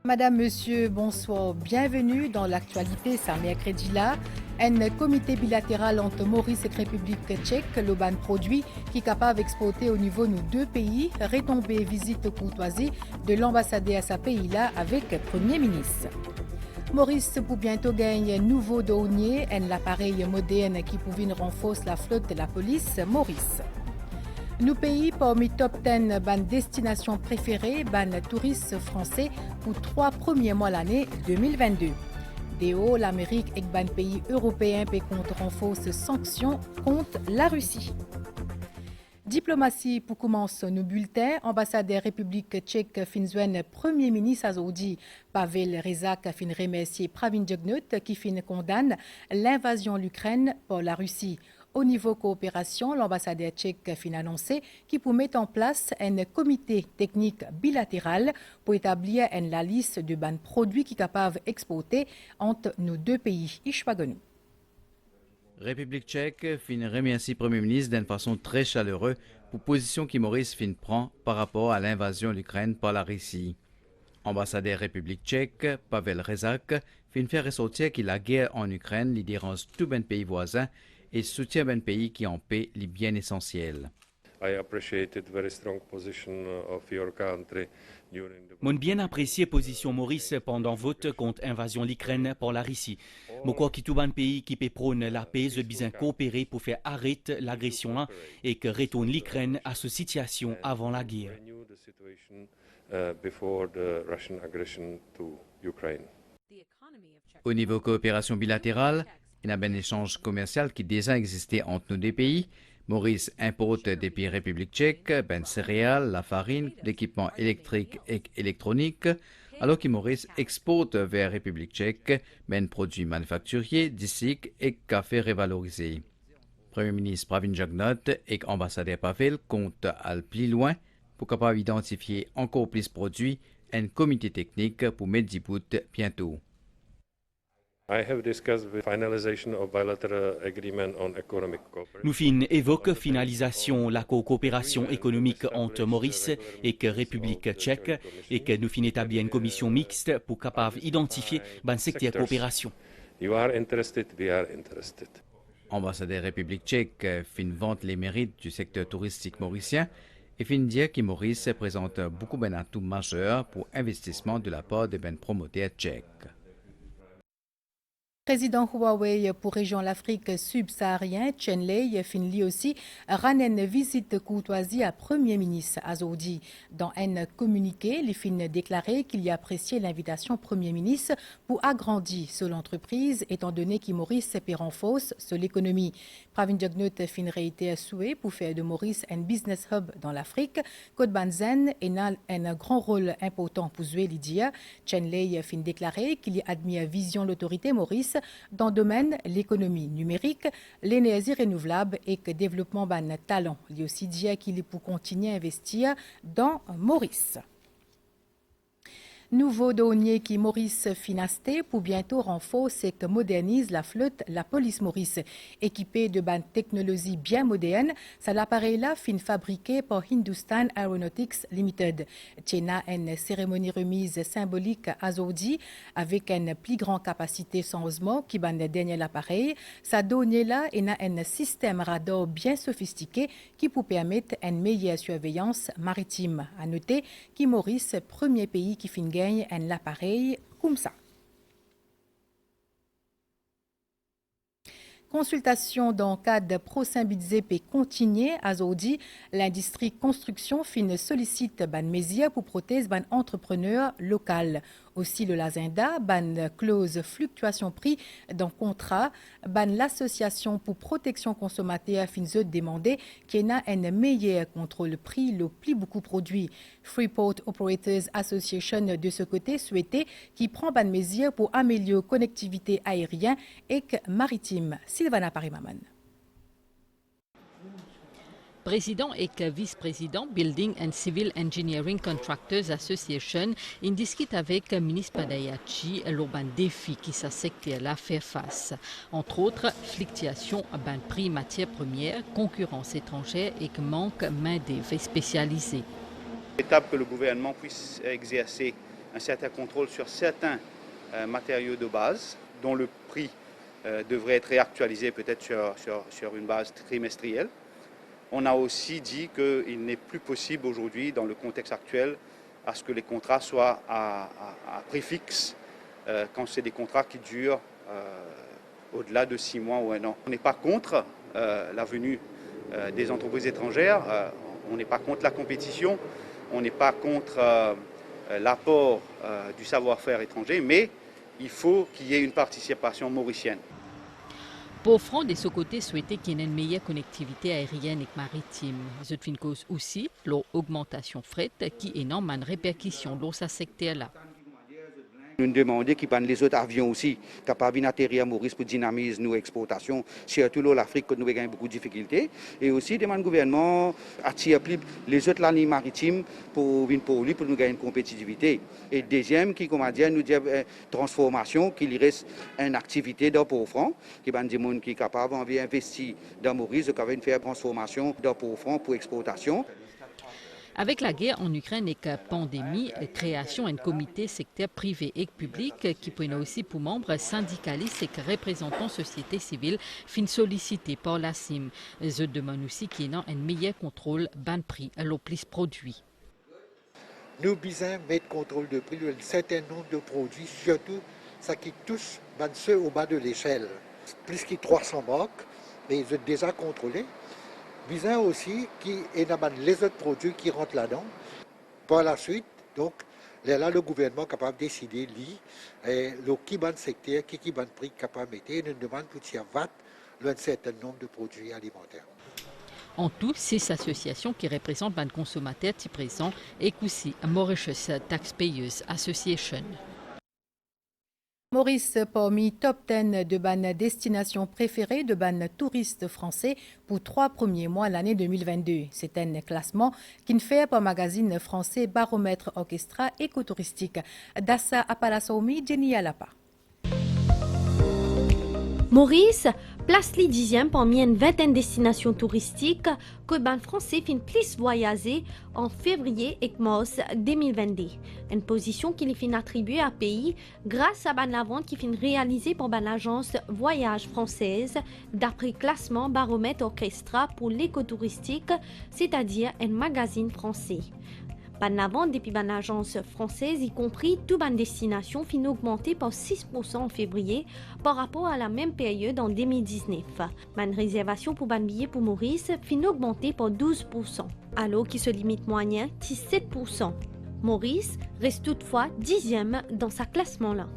Madame, Monsieur, bonsoir. Bienvenue dans l'actualité, ça mercredi là. Un comité bilatéral entre Maurice et République tchèque, le ban produit qui est capable d'exporter au niveau de nos deux pays, retombée visite courtoisie de l'ambassadeur à sa pays là avec le Premier ministre. Maurice pour bientôt gagner nouveau douanier, un appareil moderne qui pouvait renforcer la flotte de la police Maurice. Nous pays parmi top 10 ban destinations préférées, ban touristes français pour 3 premiers mois l'année 2022. Déo, l'Amérique et ban pays européens peut contre renforce sanctions contre la Russie. Diplomatie pour commencer nos bulletins. Ambassadeur République tchèque Finzwen, Premier ministre Azodi, Pavel Rezak fin remercier Pravin Jugnut qui fin condamne l'invasion de l'Ukraine par la Russie. Au niveau coopération, l'ambassadeur tchèque fin annoncé qu'il peut mettre en place un comité technique bilatéral pour établir la liste de bans produits qui sont capables d'exporter entre nos deux pays. Ishwagonu. République tchèque fin remercie Premier ministre d'une façon très chaleureuse pour position que Maurice fin prend par rapport à l'invasion de l'Ukraine par la Russie. Ambassadeur République tchèque Pavel Rezak fin fait ressortir que la guerre en Ukraine les dérange tout ben pays voisin et soutient ben pays qui en paie les biens essentiels. Mon bien apprécié position Maurice pendant vote contre invasion l'Ukraine par la Russie. Je crois que tout un pays qui peut prône la paix a besoin coopérer pour faire arrêter l'agression et que retourne l'Ukraine à sa situation avant la guerre. Au niveau coopération bilatérale, il y a un échange commercial qui déjà existait entre nos deux pays. Maurice importe des pays République tchèque, ben céréales, la farine, l'équipement électrique et électronique, alors que Maurice exporte vers République tchèque ben produits manufacturiers, disques et café revalorisés. Premier ministre Pravin Jugnut et ambassadeur Pavel comptent aller plus loin pour capable identifier encore plus de produits et un comité technique pour mettre du bout bientôt. Nous fin évoque finalisation la coopération économique entre Maurice et que République tchèque et que nous fin établir une commission mixte pour capable identifier ban secteur coopération. Ambassadeur République tchèque fin vante les mérites du secteur touristique mauricien et fin dire que Maurice présente beaucoup d'atouts majeurs pour investissement de la part de ben promoteurs tchèques. Président Huawei pour région l'Afrique subsaharienne, Chen Lei fin lui aussi ramène visite courtoisie à Premier ministre Azodi. Dans un communiqué, il fin déclaré qu'il y appréciait l'invitation Premier ministre pour agrandir sur l'entreprise, étant donné qu'il Maurice peut renforcer sur l'économie. Pravin Jugnut fin réité souhait pour faire de Maurice un business hub dans l'Afrique. Côte Banzen a un grand rôle important pour jouer Lydia. Chen Lei fin déclaré qu'il y admire vision l'autorité Maurice dans le domaine de l'économie numérique, l'énergie renouvelable et le développement de talent. Il y a aussi dit qu'il est pour continuer à investir dans Maurice. Nouveau douanier qui Maurice Finasté pour bientôt renforcer et modernise la flotte la police Maurice. Équipé de ban technologie bien moderne, ça l'appareil-là fin fabriqué par Hindustan Aeronautics Limited. Tiena une cérémonie remise symbolique à Zodi avec une plus grande capacité sans osmo qui ban le dernier appareil. Ça douanier-là a un système radar bien sophistiqué qui peut permettre une meilleure surveillance maritime. À noter que Maurice, premier pays qui fin gagne un appareil comme ça. Consultation dans le cadre de prochain budget peut continuer à Zodi. L'industrie construction fin sollicite ban mesures pour protéger ban entrepreneurs locaux. Aussi le Lazenda, ban clause fluctuation prix dans contrat, ban l'association pour protection consommateur fin demander qu'il y ait un meilleur contrôle prix le plus beaucoup produit. Freeport Operators Association de ce côté souhaitait qu'il prend ban mesures pour améliorer la connectivité aérienne et maritime. Sylvana Parimaman. Président et vice-président Building and Civil Engineering Contractors Association in discute avec ministre Padayachi l'auban défi qui sa secteur la fait face. Entre autres, fluctuation ban prix matières premières, concurrence étrangère et manque main-d'œuvre spécialisée. L'étape que le gouvernement puisse exercer un certain contrôle sur certains matériaux de base dont le prix devrait être réactualisé peut-être sur une base trimestrielle. On a aussi dit qu'il n'est plus possible aujourd'hui, dans le contexte actuel, à ce que les contrats soient à prix fixe quand c'est des contrats qui durent au-delà de 6 mois ou 1 an. On n'est pas contre la venue des entreprises étrangères, on n'est pas contre la compétition, on n'est pas contre l'apport du savoir-faire étranger, mais il faut qu'il y ait une participation mauricienne. Pour front de ce côté, souhaiter qu'il y ait une meilleure connectivité aérienne et maritime. C'est une cause aussi, l'augmentation fret qui est énorme en répercussion dans ce secteur-là. Nous demandons qu'ils prennent les autres avions aussi, capables d'atterrir à Maurice pour dynamiser nos exportations, surtout l'Afrique, que nous avons beaucoup de difficultés. Et aussi, demande le gouvernement attire plus les autres lignes maritimes pour lui, pour nous gagner une compétitivité. Et deuxième, qui, comme dire, nous dit transformation, qu'il reste une activité dans Port-au-Franc, qui est des gens qui sont capables d'investir dans Maurice, qui ont faire transformation dans Port-au-Franc pour exportation. Avec la guerre en Ukraine et la pandémie, création d'un comité secteur privé et public qui peut aussi pour membres syndicalistes et représentants société civile fin sollicités par la CIM. Je demande aussi qu'il y ait un meilleur contrôle ban prix à l'oplis produits. Nous besoin mettre contrôle de prix d'un certain nombre de produits, surtout ça qui touche ceux au bas de l'échelle. Plus que 300 marques, mais ils sont déjà contrôlés. Besoin aussi qu'il y ait les autres produits qui rentrent là-dedans. Par la suite, donc, là, le gouvernement est capable de décider le qui ban secteur, qui ban prix capable de mettre, et nous demande pour tirer VAT un certain nombre de produits alimentaires. En tout, 6 associations qui représentent les consommateurs qui présents et aussi Mauritius Taxpayers Association. Maurice parmi top 10 de ban destination préférée de ban touristes français pour 3 premiers mois l'année 2022. C'est un classement qui ne fait par magazine français Baromètre Orchestra écotouristique. Dassa Apalasomi, Jenny Alapa. Maurice place les 10e parmi une vingtaine de destinations touristiques que ban français fin plus voyager en février et mars 2022. Une position qui les fin attribuée à pays grâce à ban la vente qui fin réalisée par ban l'agence Voyage française d'après classement Baromètre Orchestra pour l'écotouristique, c'est-à-dire un magazine français. Ban la vente depuis ban l'agence française, y compris toute ban destination, fin augmenté par 6% en février par rapport à la même période en 2019. Ban réservation pour ban billet pour Maurice fin augmenté par 12%, alors qui se limite moyen 17%. Maurice reste toutefois 10e dans sa classement-là.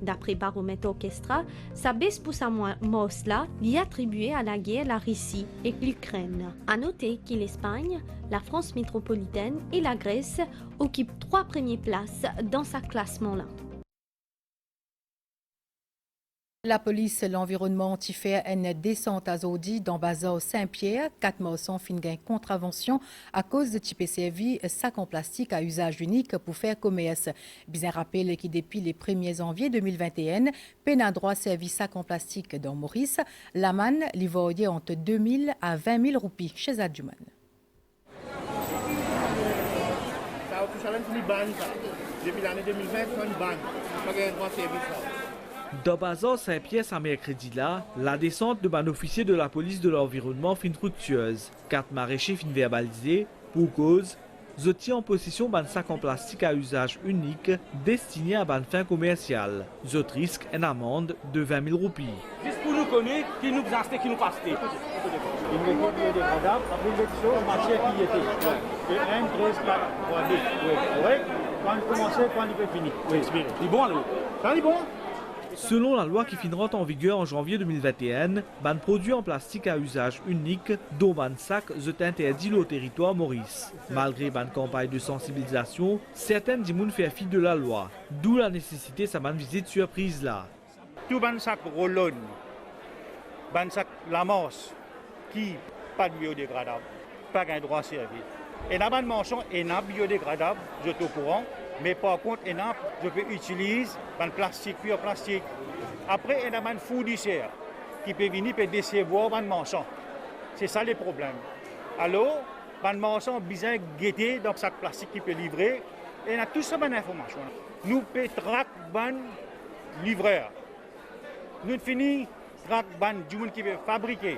D'après Baromètre Orchestra, sa baisse pour sa mars-là est attribuée à la guerre, la Russie et l'Ukraine. À noter que l'Espagne, la France métropolitaine et la Grèce occupent 3 premières places dans sa classement-là. La police l'environnement y fait une descente à Zodi dans Bazar Saint-Pierre. 4 morceaux fin gain contravention à cause de type servi sac en plastique à usage unique pour faire commerce. Bien rappel qui depuis les 1er janvier 2021, peine à droit servi sac en plastique dans Maurice. La manne livrée entre 2 000 à 20 000 roupies chez Adjuman. Depuis l'année 2020, c'est une banne. Pas de droit service. Dans Bazar Saint-Pierre, ce mercredi-là, la descente de ban officier de la police de l'environnement fin fructueuse. 4 maraîchers fin verbalisés pour cause, zoti en possession d'un sac en plastique à usage unique destiné à ban fin commercial. Zot risque une amende de 20 000 roupies. Juste pour nous connaître, qui nous achetait, qui nous passait. Une méthode biodégradable, après l'élection, marché qui était. Et 1, 13, 4, 3, 2. Oui. Quand il commençait, quand il peut finir. Oui, c'est bon alors. Ça est bon. Selon la loi qui finira en vigueur en janvier 2021, ban produit en plastique à usage unique, dont ban sac, est interdit au territoire Maurice. Malgré ban campagne de sensibilisation, certaines dimoun fait fi de la loi, d'où la nécessité de sa ban visite surprise là. Tout ban sac rollon, ban sac Lamos, qui pas de biodégradable, pas un droit servi. Et la ban mention est non biodégradable, je suis au courant. Mais par contre, je peux utiliser un plastique, pur plastique. Après, il y a un fournisseur qui peut venir et décevoir un marchand. C'est ça le problème. Alors, un marchand a besoin de guetter dans sac plastique qui peut livrer Et on a tout ça bonne information. Nous payons ban livreur. Nous finissons ban du monde qui veut fabriquer.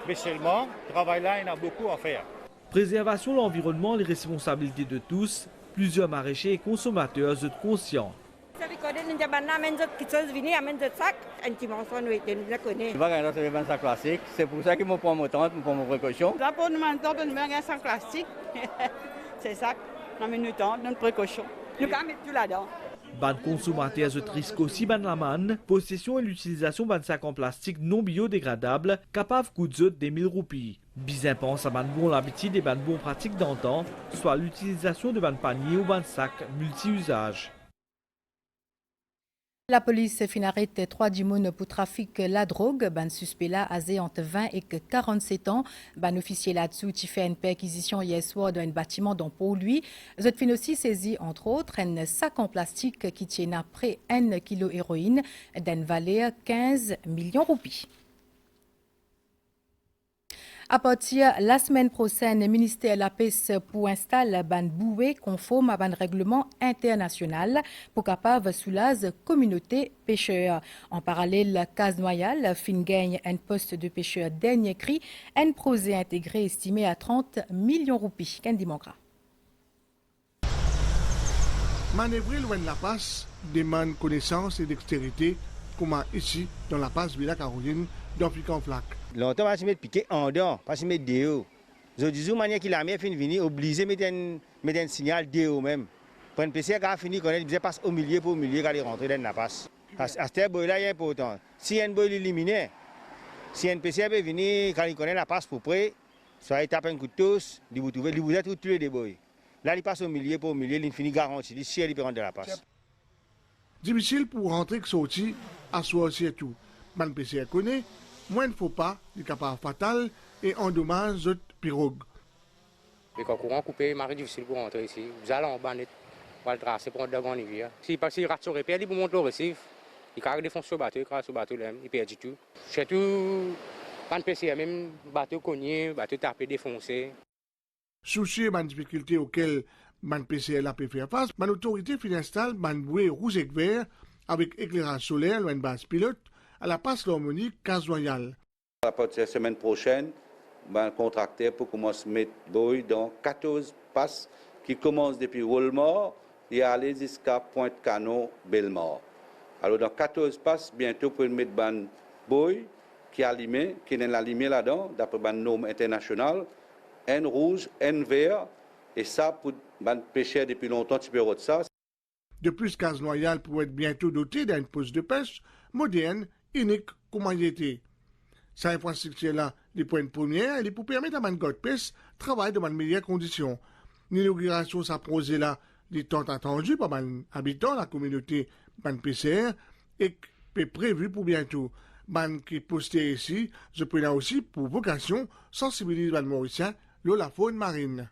Mais seulement, travail là, il y a beaucoup à faire. Préservation de l'environnement, les responsabilités de tous, plusieurs maraîchers et consommateurs sont conscients. C'est pour ça qu'ils me prennent mon temps, me prennent mon précaution. C'est ça, on met du temps, notre précaution. Nous quand même tout là-dedans. Ban consommateurs risquent aussi ban la manne, possession et l'utilisation de sacs en plastique non biodégradables capables de coûter des 1000 roupies. Bizin pense à ban bon l'habitude et ban bon pratique d'antan, soit l'utilisation de ban panier ou ban sacs multi-usages. La police fin arrête 3 dimoun pour trafic la drogue. Ban suspect là âgé entre 20 et 47 ans. Ban officier là-dessous qui fait une perquisition hier soir dans un bâtiment dont pour lui. Zot fin aussi saisi entre autres un sac en plastique qui tient après 1 kilo héroïne d'une valeur 15 millions roupies. À partir de la semaine prochaine, le ministère de la Pêche pour installer ban bouée conforme à ban règlement international pour capable soulager la communauté pêcheur. En parallèle, Casnoyal fin gagne un poste de pêcheur dernier cri, un projet intégré estimé à 30 millions roupies. Kendi Mongra. Manœuvrer loin de la passe demande connaissance et dextérité, comme ici dans la passe Villa Caroline dans Pic-en-Flac. Longtemps, je me piqué en dehors, parce que je me déo. Je dis que manière qu'il a mis fin venir obligé de mettre un signal déo même. Pour un PC qui a fini connaître, il passe au milieu pour au milieu quand il rentre dans la passe. À ce boy-là, il est important. Si un boy éliminé, si un PC peut venir quand il connaît la passe pour près, soit il tape un coup de tous, il vous êtes tous les boys. Là, il passe au milieu pour au milieu, il finit garanti. Si il peut rentrer dans la passe. Difficile pour rentrer que sortir, à soi aussi et tout. Man PC connaît. Moins ne faut pas, des capables fatal et endommage d'autres pirogues. Les courants coupés, c'est difficile pour rentrer ici. Vous allez en bas, on va le tracer pour entrer dans la rivière. S'il rate sur répère, il peut monter le récif. Il carre défonce sur le bateau, il perd du tout. Surtout, pas de PC, même bateau cogné, bateau tapé, défoncé. Soucieux de difficultés auxquelles man PC a pu faire face, man autorité installe man bouée rouge et vert avec éclairage solaire, loin de base pilote, à la passe l'harmonique Casnoyal. À partir de la semaine prochaine, le contracteur pour commencer à mettre boy dans 14 passes qui commencent depuis Rollmore et aller jusqu'à Pointe-Canon, Bellemare. Alors dans 14 passes, bientôt pour mettre ban boy qui est allumé, qui est allumé là-dedans, d'après ban norme internationale, un rouge, un vert, et ça pour ban pêcheur depuis longtemps, tu peux de ça. De plus, Casnoyal pourrait être bientôt doté d'un poste de pêche moderne, unique comme il était. Cette infrastructure-là, les points premières, elle est pour permettre à Mangot Pêche de travailler dans de meilleures conditions. L'inauguration de sa projet là, est tant attendue par les habitants de la communauté ban PCR et est prévu pour bientôt. Ban qui est posté ici, je prends là aussi pour vocation sensibiliser les Mauriciens sur la faune marine.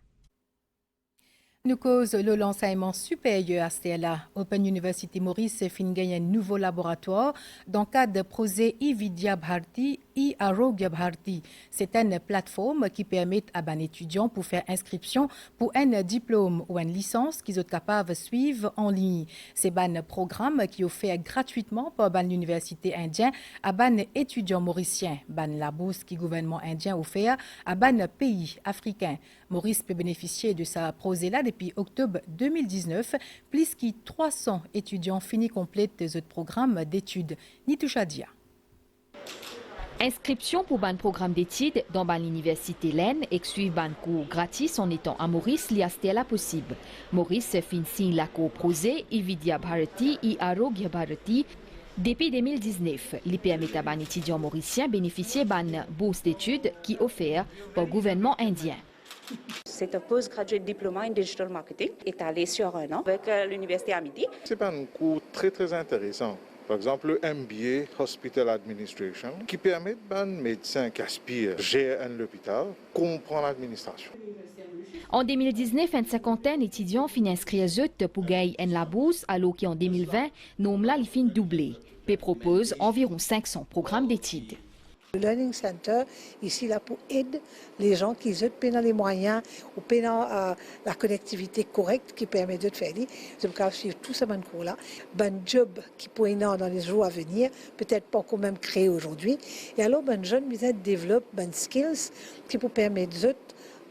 Nous cause l'enseignement supérieur à Stella. Open University Maurice fin gagne un nouveau laboratoire dans le cadre de projet e-Vidya Bharti, e-Arogya Bharti. C'est une plateforme qui permet à un étudiant pour faire inscription pour un diplôme ou une licence qu'ils sont capables de suivre en ligne. C'est un programme qui est offert gratuitement par l'université indienne à un étudiant mauricien. La bourse qui le gouvernement indien offert à un pays africain. Maurice peut bénéficier de sa projet-là depuis octobre 2019. Plus que 300 étudiants finis complètent ce programme d'études. Nitouchadia. Inscription pour un programme d'études dans l'université Laine et suivre un cours gratis en étant à Maurice, la possible. Maurice finit la coprojet e-Vidya Bharati et Arogya Bharati. Depuis 2019, il permet à un étudiant mauricien bénéficier d'une bourse d'études qui est offerte par le gouvernement indien. C'est un postgraduate diploma in digital marketing, étalé sur un an avec l'université Amity. C'est un cours très intéressant. Par exemple, le MBA Hospital Administration, qui permet à un médecin qui aspire à gérer un hôpital, comprendre l'administration. En 2019, une cinquantaine d'étudiants finissent inscrits pour gagner la bourse, alors qu'en 2020, nombre là, il finit doublé. P propose environ 500 programmes d'études. Le Learning Center, ici, là, pour aider les gens qui ont les moyens ou la connectivité correcte qui permet de faire. Je vais suivre tout ce cours-là. Un job qui pourrait dans les jours à venir, peut-être pas quand même créé aujourd'hui. Et alors, ben jeune, ils développent des skills qui pour permettre de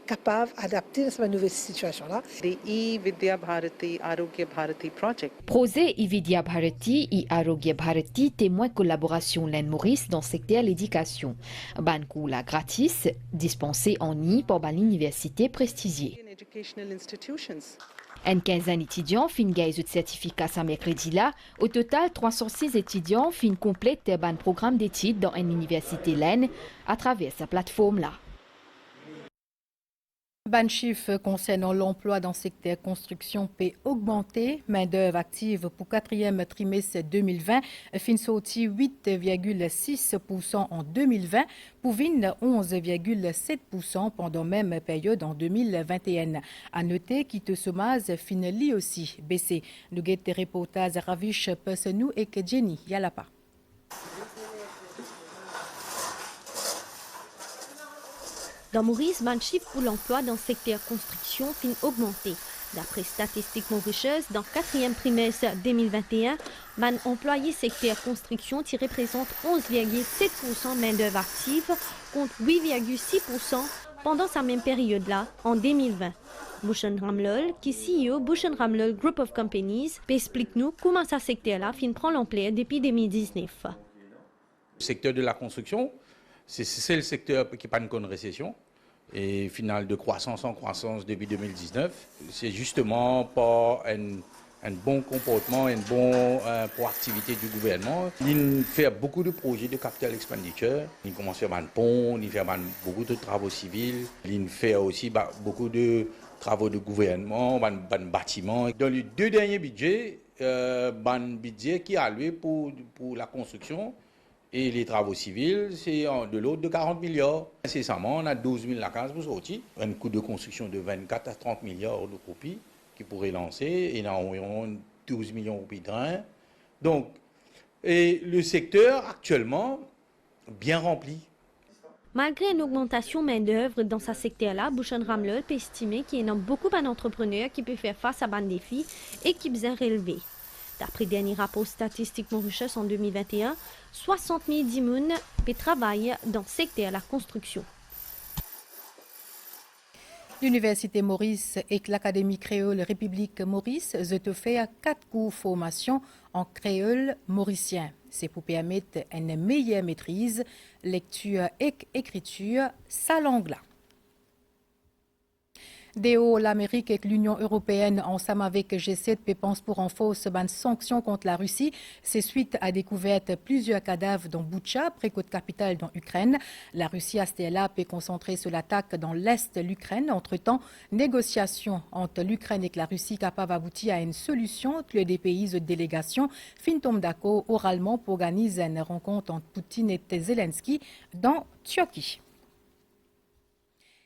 capable d'adapter à cette nouvelle situation-là. The e-Vidya Bharati Arogya Bharati project. Projet e-Vidya Bharati et Arogya Bharati témoin collaboration Len Maurice dans le secteur de l'éducation. Ban cours gratis dispensé en ligne par l'université prestigiée. Une quinzaine d'étudiants fin gagne de certificat ce mercredi là. Au total, 306 étudiants fin complète un programme d'études dans une université Len à travers sa plateforme là. Ban chiffre concernant l'emploi dans le secteur construction peut augmenter. Main-d'œuvre active pour quatrième trimestre 2020 fin sorti 8,6% en 2020 pour 11,7% pendant même période en 2021. À noter que Somaz fin lui aussi baissé. Nous guette reportage Ravish Personou et Jenny Yalapa. Dans Maurice, le chiffre pour l'emploi dans le secteur construction fin augmenté. D'après Statistique Mauritius, dans le quatrième trimestre 2021, man employé secteur construction qui représente 11,7% main-d'œuvre active contre 8,6% pendant sa même période-là en 2020. Bhushan Ramlal, qui est CEO Bhushan Ramlal Group of Companies, explique-nous comment ce secteur-là fin prend l'ampleur depuis 2019. Le secteur de la construction, c'est le secteur qui n'a pas une récession et final de croissance en croissance depuis 2019. C'est justement par un bon comportement, une bonne proactivité du gouvernement. Il fait beaucoup de projets de capital expenditure. Il commence à faire un pont, il fait beaucoup de travaux civils. Il fait aussi beaucoup de travaux de gouvernement, un bâtiment. Dans les deux derniers budgets, un budget qui est alloué pour la construction. Et les travaux civils, c'est de l'ordre de 40 milliards. Incessamment, on a 12 000 vacances pour sortir. Un coût de construction de 24 à 30 milliards de roupies qui pourrait lancer. Et il y a environ 12 millions de roupies de train. Donc, et le secteur actuellement, bien rempli. Malgré une augmentation main-d'œuvre dans ce secteur-là, Bhushan Ramlal peut estimer qu'il y a beaucoup d'entrepreneurs qui peuvent faire face à des défis et qui besoin relever. D'après le dernier rapport statistique Mauritius en 2021, 60 000 personnes travaillent dans le secteur de la construction. L'Université Maurice et l'Académie créole République Maurice ont fait 4 cours formation en créole mauricien. C'est pour permettre une meilleure maîtrise, lecture et écriture, sa langue-là. Déo, l'Amérique et l'Union européenne, ensemble avec G7, pensent pour renforcer une sanction contre la Russie. C'est suite à découverte plusieurs cadavres dans Boutcha, pré-côte capitale dans l'Ukraine. La Russie à Stella peut concentrer sur l'attaque dans l'est de l'Ukraine. Entre-temps, négociations entre l'Ukraine et la Russie capables d'aboutir à une solution que les deux pays de délégation fin tombe d'accord oralement pour organiser une rencontre entre Poutine et Zelensky dans Turquie.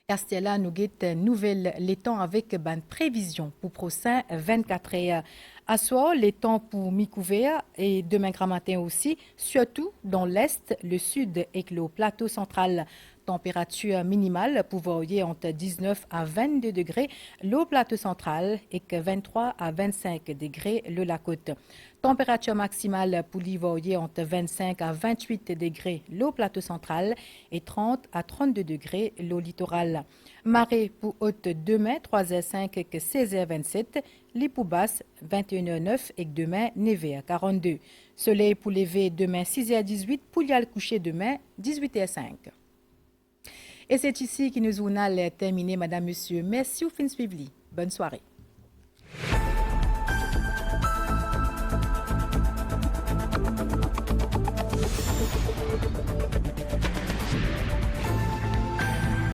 Astella nous guette nouvelle les temps avec une prévision pour prochain 24 heures. À soir, les temps pour mi-couvert et demain grand matin aussi, surtout dans l'est, le sud et le plateau central. Température minimale pour varier entre 19 à 22 degrés le plateau central et 23 à 25 degrés le la côte. Température maximale pour varier entre 25 à 28 degrés le plateau central et 30 à 32 degrés le littoral. Marée pour haute demain 3h05 et 16h27, les pour basse 21h09 et demain 9h42. Soleil pour lever demain 6h18, pour y aller coucher demain 18h05. Et c'est ici que nous allons terminer, madame, monsieur. Merci au fin suivi. Bonne soirée.